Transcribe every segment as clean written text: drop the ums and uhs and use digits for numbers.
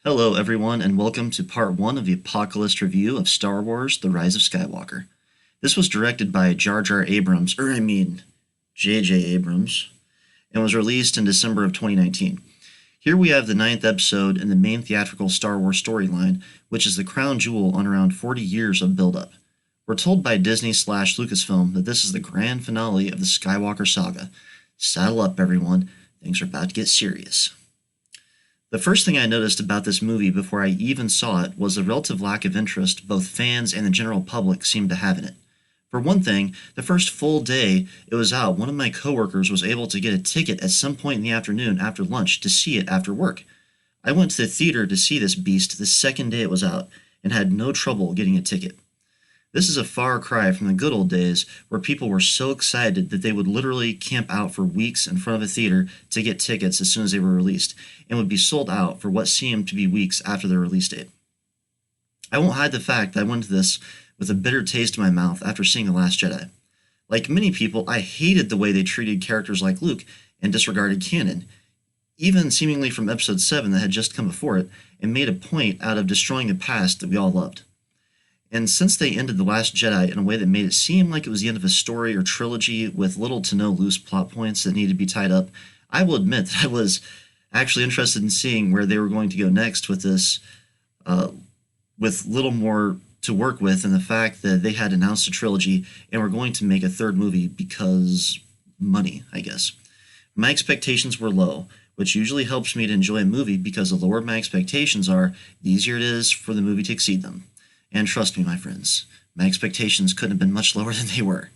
Hello, everyone, and welcome to part 1 of the Apocalyst Review of Star Wars The Rise of Skywalker. This was directed by Jar Jar Abrams, J.J. Abrams, and was released in December of 2019. Here we have the 9th episode in the main theatrical Star Wars storyline, which is the crown jewel on around 40 years of build-up. We're told by Disney/Lucasfilm that this is the grand finale of the Skywalker saga. Saddle up, everyone. Things are about to get serious. The first thing I noticed about this movie before I even saw it was the relative lack of interest both fans and the general public seemed to have in it. For one thing, the first full day it was out, one of my coworkers was able to get a ticket at some point in the afternoon after lunch to see it after work. I went to the theater to see this beast the second day it was out and had no trouble getting a ticket. This is a far cry from the good old days where people were so excited that they would literally camp out for weeks in front of a theater to get tickets as soon as they were released, and would be sold out for what seemed to be weeks after their release date. I won't hide the fact that I went to this with a bitter taste in my mouth after seeing The Last Jedi. Like many people, I hated the way they treated characters like Luke and disregarded canon, even seemingly from Episode 7 that had just come before it, and made a point out of destroying the past that we all loved. And since they ended The Last Jedi in a way that made it seem like it was the end of a story or trilogy with little to no loose plot points that needed to be tied up, I will admit that I was actually interested in seeing where they were going to go next with this, with little more to work with, and the fact that they had announced a trilogy and were going to make a third movie because money, I guess. My expectations were low, which usually helps me to enjoy a movie because the lower my expectations are, the easier it is for the movie to exceed them. And trust me, my friends, my expectations couldn't have been much lower than they were.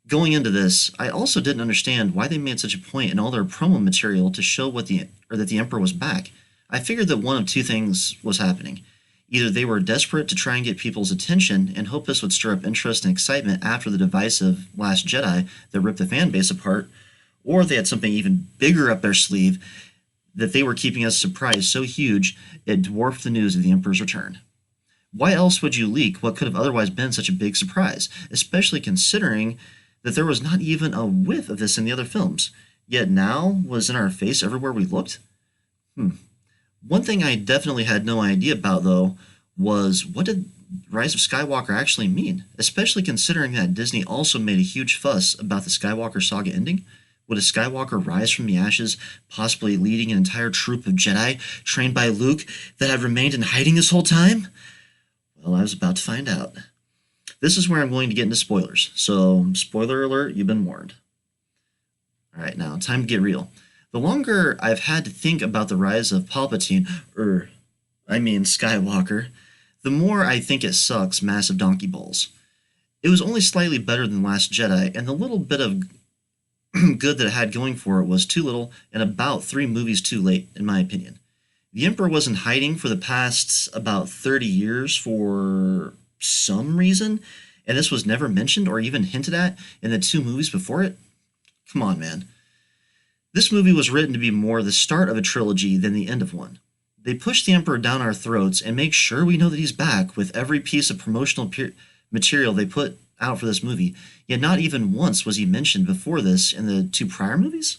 Going into this, I also didn't understand why they made such a point in all their promo material to show that the Emperor was back. I figured that one of two things was happening. Either they were desperate to try and get people's attention and hope this would stir up interest and excitement after the divisive Last Jedi that ripped the fan base apart, or they had something even bigger up their sleeve that they were keeping us surprised so huge it dwarfed the news of the Emperor's return. Why else would you leak what could have otherwise been such a big surprise, especially considering that there was not even a whiff of this in the other films, yet now was in our face everywhere we looked? One thing I definitely had no idea about, though, was what did Rise of Skywalker actually mean, especially considering that Disney also made a huge fuss about the Skywalker saga ending? Would a Skywalker rise from the ashes, possibly leading an entire troop of Jedi trained by Luke that had remained in hiding this whole time? Well, I was about to find out. This is where I'm going to get into spoilers, so spoiler alert, you've been warned. Alright, now, time to get real. The longer I've had to think about the rise of Skywalker, the more I think it sucks massive donkey balls. It was only slightly better than Last Jedi, and the little bit of good that it had going for it was too little and about 3 movies too late, in my opinion. The Emperor was in hiding for the past about 30 years for some reason, and this was never mentioned or even hinted at in the 2 movies before it? Come on, man. This movie was written to be more the start of a trilogy than the end of one. They push the Emperor down our throats and make sure we know that he's back with every piece of promotional material they put out for this movie, yet not even once was he mentioned before this in the 2 prior movies?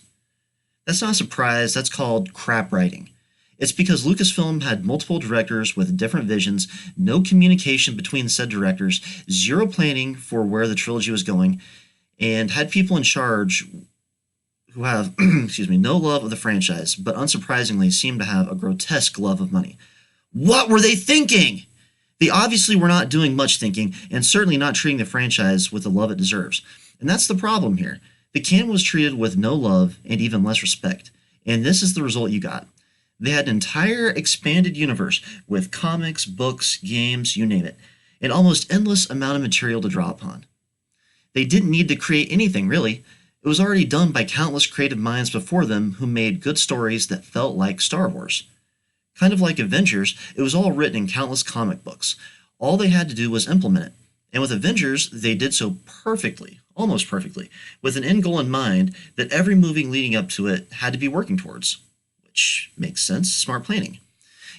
That's not a surprise, that's called crap writing. It's because Lucasfilm had multiple directors with different visions, no communication between said directors, zero planning for where the trilogy was going, and had people in charge who have, no love of the franchise, but unsurprisingly seem to have a grotesque love of money. What were they thinking? They obviously were not doing much thinking, and certainly not treating the franchise with the love it deserves. And that's the problem here. The canon was treated with no love and even less respect, and this is the result you got. They had an entire expanded universe with comics, books, games, you name it, an almost endless amount of material to draw upon. They didn't need to create anything, really. It was already done by countless creative minds before them who made good stories that felt like Star Wars. Kind of like Avengers, it was all written in countless comic books. All they had to do was implement it. And with Avengers, they did so perfectly, almost perfectly, with an end goal in mind that every movie leading up to it had to be working towards. Which makes sense, smart planning.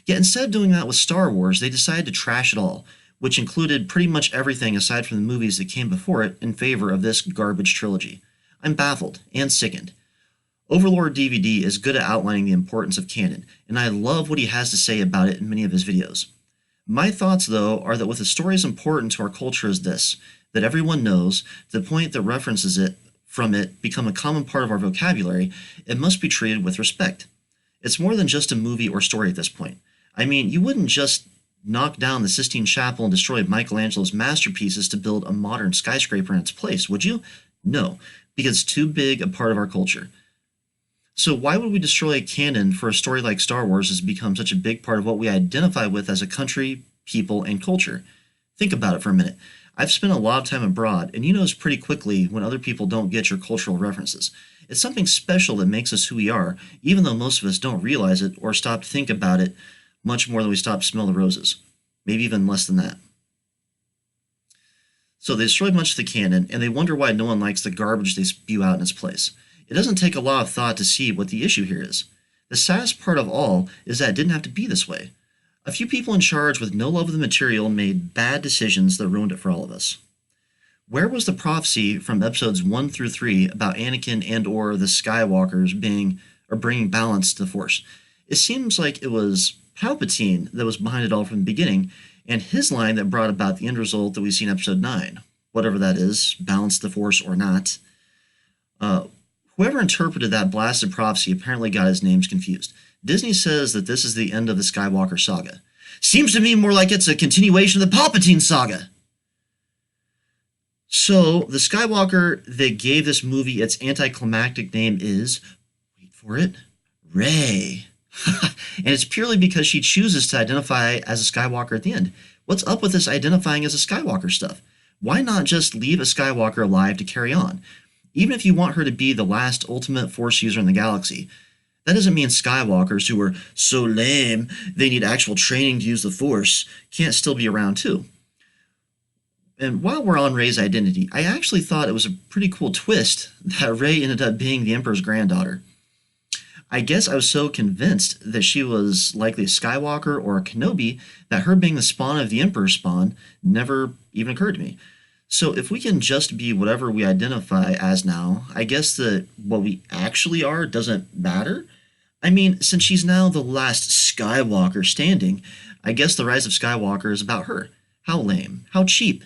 Yet instead of doing that with Star Wars, they decided to trash it all, which included pretty much everything aside from the movies that came before it in favor of this garbage trilogy. I'm baffled and sickened. Overlord DVD is good at outlining the importance of canon, and I love what he has to say about it in many of his videos. My thoughts, though, are that with a story as important to our culture as this, that everyone knows, to the point that references it from it become a common part of our vocabulary, it must be treated with respect. It's more than just a movie or story at this point. I mean, you wouldn't just knock down the Sistine Chapel and destroy Michelangelo's masterpieces to build a modern skyscraper in its place, would you? No, because it's too big a part of our culture. So why would we destroy canon for a story like Star Wars has become such a big part of what we identify with as a country, people, and culture? Think about it for a minute. I've spent a lot of time abroad, and you notice pretty quickly when other people don't get your cultural references. It's something special that makes us who we are, even though most of us don't realize it or stop to think about it much more than we stop to smell the roses. Maybe even less than that. So they destroyed much of the canon, and they wonder why no one likes the garbage they spew out in its place. It doesn't take a lot of thought to see what the issue here is. The saddest part of all is that it didn't have to be this way. A few people in charge with no love of the material made bad decisions that ruined it for all of us. Where was the prophecy from episodes 1 through 3 about Anakin and or the Skywalkers bringing balance to the Force? It seems like it was Palpatine that was behind it all from the beginning, and his line that brought about the end result that we see in episode 9. Whatever that is, balance the Force or not. Whoever interpreted that blasted prophecy apparently got his names confused. Disney says that this is the end of the Skywalker saga. Seems to me more like it's a continuation of the Palpatine saga. So, the Skywalker that gave this movie its anticlimactic name is, wait for it, Rey. And it's purely because she chooses to identify as a Skywalker at the end. What's up with this identifying as a Skywalker stuff? Why not just leave a Skywalker alive to carry on? Even if you want her to be the last ultimate Force user in the galaxy, that doesn't mean Skywalkers who are so lame they need actual training to use the Force can't still be around too. And while we're on Rey's identity, I actually thought it was a pretty cool twist that Rey ended up being the Emperor's granddaughter. I guess I was so convinced that she was likely a Skywalker or a Kenobi that her being the spawn of the Emperor's spawn never even occurred to me. So if we can just be whatever we identify as now, I guess that what we actually are doesn't matter. I mean, since she's now the last Skywalker standing, I guess the Rise of Skywalker is about her. How lame. How cheap.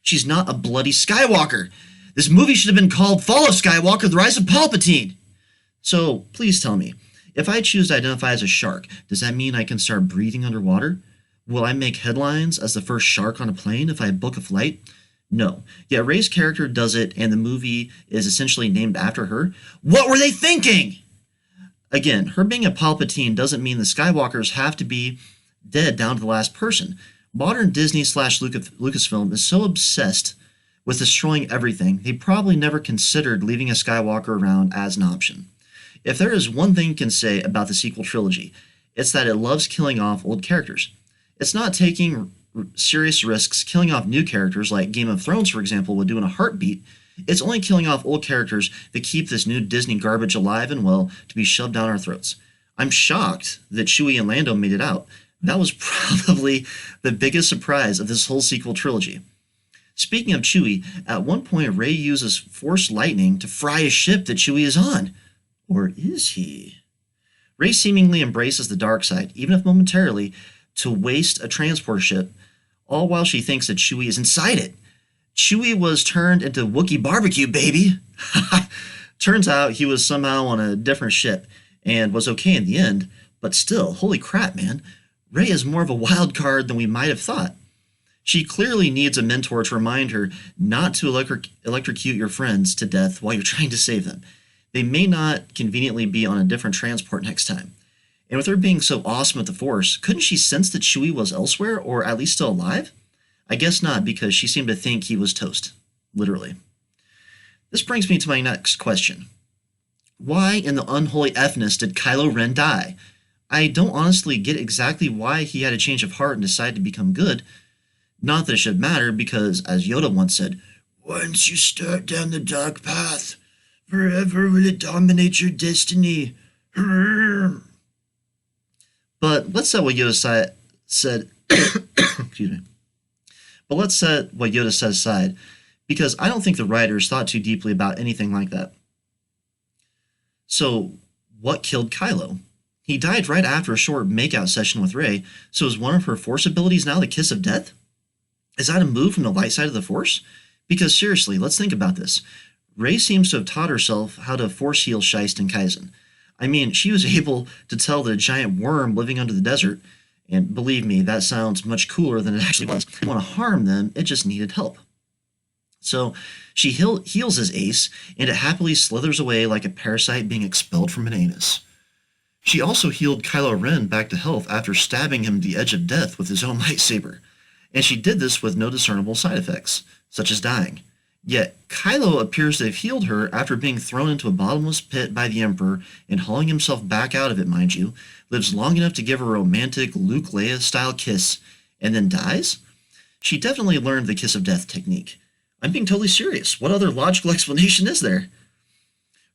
She's not a bloody Skywalker. This movie should have been called Fall of Skywalker, The Rise of Palpatine. So please tell me, if I choose to identify as a shark, does that mean I can start breathing underwater? Will I make headlines as the first shark on a plane if I book a flight? No. Yet Rey's character does it, and the movie is essentially named after her. What were they thinking? Again, her being a Palpatine doesn't mean the Skywalkers have to be dead down to the last person. Modern Disney/Lucasfilm is so obsessed with destroying everything, they probably never considered leaving a Skywalker around as an option. If there is one thing you can say about the sequel trilogy, it's that it loves killing off old characters. It's not taking serious risks killing off new characters like Game of Thrones, for example, would do in a heartbeat. It's only killing off old characters that keep this new Disney garbage alive and well to be shoved down our throats. I'm shocked that Chewie and Lando made it out. That was probably the biggest surprise of this whole sequel trilogy. Speaking of Chewie, at one point Rey uses Force lightning to fry a ship that Chewie is on. Or is he? Rey seemingly embraces the dark side, even if momentarily, to waste a transport ship, all while she thinks that Chewie is inside it. Chewie was turned into Wookiee barbecue, baby! Turns out he was somehow on a different ship, and was okay in the end, but still, holy crap, man. Rey is more of a wild card than we might have thought. She clearly needs a mentor to remind her not to electrocute your friends to death while you're trying to save them. They may not conveniently be on a different transport next time. And with her being so awesome at the Force, couldn't she sense that Chewie was elsewhere, or at least still alive? I guess not, because she seemed to think he was toast. Literally. This brings me to my next question. Why in the unholy F-ness did Kylo Ren die? I don't honestly get exactly why he had a change of heart and decided to become good. Not that it should matter, because, as Yoda once said, once you start down the dark path, forever will it dominate your destiny. But let's set what Yoda said excuse me. But let's set what Yoda said aside, because I don't think the writers thought too deeply about anything like that. So, what killed Kylo? He died right after a short makeout session with Rey, so is one of her Force abilities now the Kiss of Death? Is that a move from the light side of the Force? Because seriously, let's think about this. Rey seems to have taught herself how to Force heal Shiest and Kaizen. I mean, she was able to tell the giant worm living under the desert, and believe me, that sounds much cooler than it actually was. It didn't want to harm them, it just needed help. So she heals his ace, and it happily slithers away like a parasite being expelled from an anus. She also healed Kylo Ren back to health after stabbing him to the edge of death with his own lightsaber, and she did this with no discernible side effects, such as dying. Yet, Kylo appears to have healed her after being thrown into a bottomless pit by the Emperor and hauling himself back out of it, mind you, lives long enough to give her a romantic Luke Leia-style kiss, and then dies? She definitely learned the Kiss of Death technique. I'm being totally serious. What other logical explanation is there?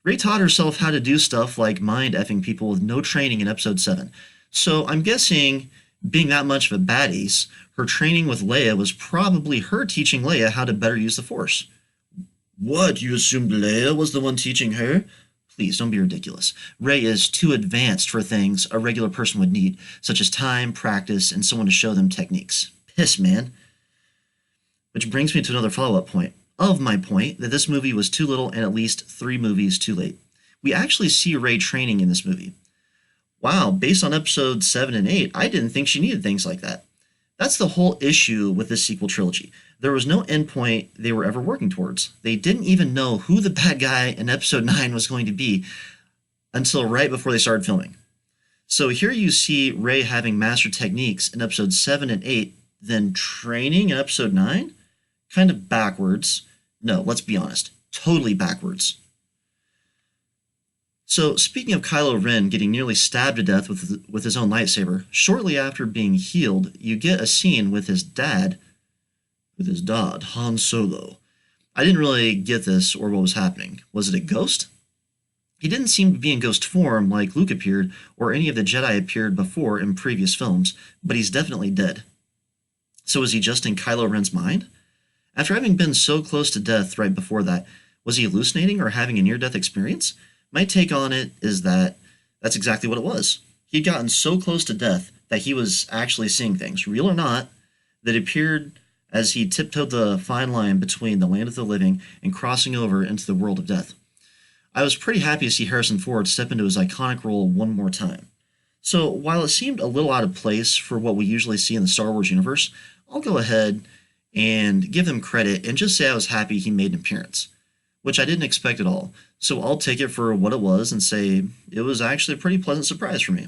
Rey taught herself how to do stuff like mind-effing people with no training in Episode 7. So I'm guessing, being that much of a bad ace, her training with Leia was probably her teaching Leia how to better use the Force. What, you assumed Leia was the one teaching her? Please, don't be ridiculous. Rey is too advanced for things a regular person would need, such as time, practice, and someone to show them techniques. Piss, man. Which brings me to another follow-up point. Of my point, that this movie was too little and at least 3 movies too late. We actually see Rey training in this movie. Wow, based on episodes 7 and 8, I didn't think she needed things like that. That's the whole issue with this sequel trilogy. There was no endpoint they were ever working towards. They didn't even know who the bad guy in episode 9 was going to be until right before they started filming. So here you see Rey having mastered techniques in episodes 7 and 8, then training in episode 9? Kind of backwards. No, let's be honest. Totally backwards. So, speaking of Kylo Ren getting nearly stabbed to death with his own lightsaber, shortly after being healed, you get a scene with his dad, Han Solo. I didn't really get this or what was happening. Was it a ghost? He didn't seem to be in ghost form like Luke appeared or any of the Jedi appeared before in previous films, but he's definitely dead. So is he just in Kylo Ren's mind? After having been so close to death right before that, was he hallucinating or having a near-death experience? My take on it is that that's exactly what it was. He'd gotten so close to death that he was actually seeing things, real or not, that appeared as he tiptoed the fine line between the land of the living and crossing over into the world of death. I was pretty happy to see Harrison Ford step into his iconic role one more time. So while it seemed a little out of place for what we usually see in the Star Wars universe, I'll go ahead and give him credit and just say I was happy he made an appearance, which I didn't expect at all. So I'll take it for what it was and say it was actually a pretty pleasant surprise for me.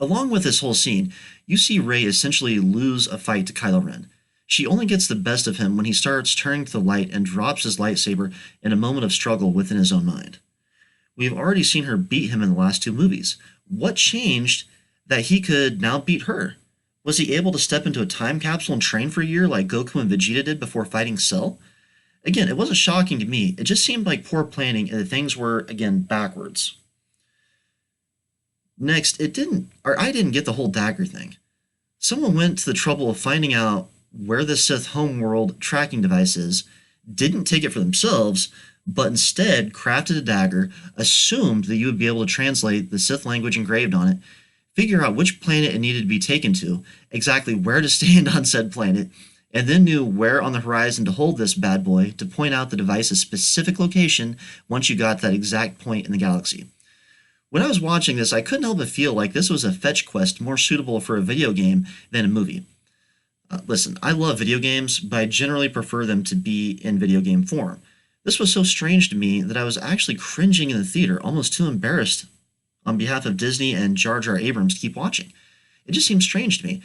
Along with this whole scene, you see Rey essentially lose a fight to Kylo Ren. She only gets the best of him when he starts turning to the light and drops his lightsaber in a moment of struggle within his own mind. We've already seen her beat him in the last 2 movies. What changed that he could now beat her? Was he able to step into a time capsule and train for a year like Goku and Vegeta did before fighting Cell? Again, it wasn't shocking to me. It just seemed like poor planning and that things were, again, backwards. Next, I didn't get the whole dagger thing. Someone went to the trouble of finding out where the Sith homeworld tracking device is, didn't take it for themselves, but instead crafted a dagger, assumed that you would be able to translate the Sith language engraved on it, figure out which planet it needed to be taken to, exactly where to stand on said planet, and then knew where on the horizon to hold this bad boy to point out the device's specific location once you got that exact point in the galaxy. When I was watching this, I couldn't help but feel like this was a fetch quest more suitable for a video game than a movie. Listen, I love video games, but I generally prefer them to be in video game form. This was so strange to me that I was actually cringing in the theater, almost too embarrassed on behalf of Disney and Jar Jar Abrams to keep watching. It just seemed strange to me.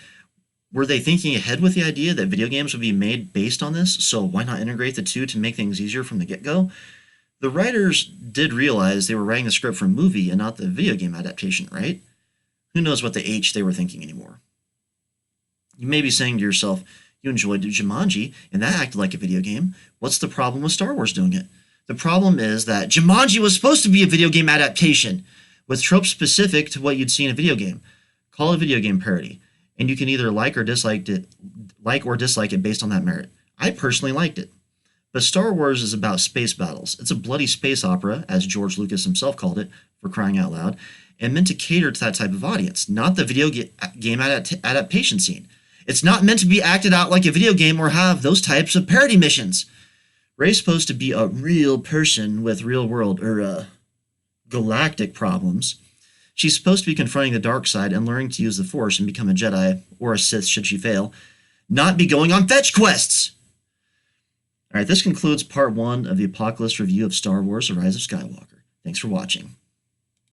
Were they thinking ahead with the idea that video games would be made based on this, so why not integrate the two to make things easier from the get-go? The writers did realize they were writing the script for a movie and not the video game adaptation, right? Who knows what the H they were thinking anymore. You may be saying to yourself, you enjoyed Jumanji, and that acted like a video game. What's the problem with Star Wars doing it? The problem is that Jumanji was supposed to be a video game adaptation, with tropes specific to what you'd see in a video game. Call it a video game parody, and you can either like or dislike it based on that merit. I personally liked it. But Star Wars is about space battles. It's a bloody space opera, as George Lucas himself called it, for crying out loud, and meant to cater to that type of audience, not the video game adaptation scene. It's not meant to be acted out like a video game or have those types of parody missions. Rey's supposed to be a real person with real-world, galactic problems. She's supposed to be confronting the dark side and learning to use the Force and become a Jedi, or a Sith should she fail, not be going on fetch quests! Alright, this concludes part 1 of the Apocalyst Review of Star Wars: The Rise of Skywalker. Thanks for watching.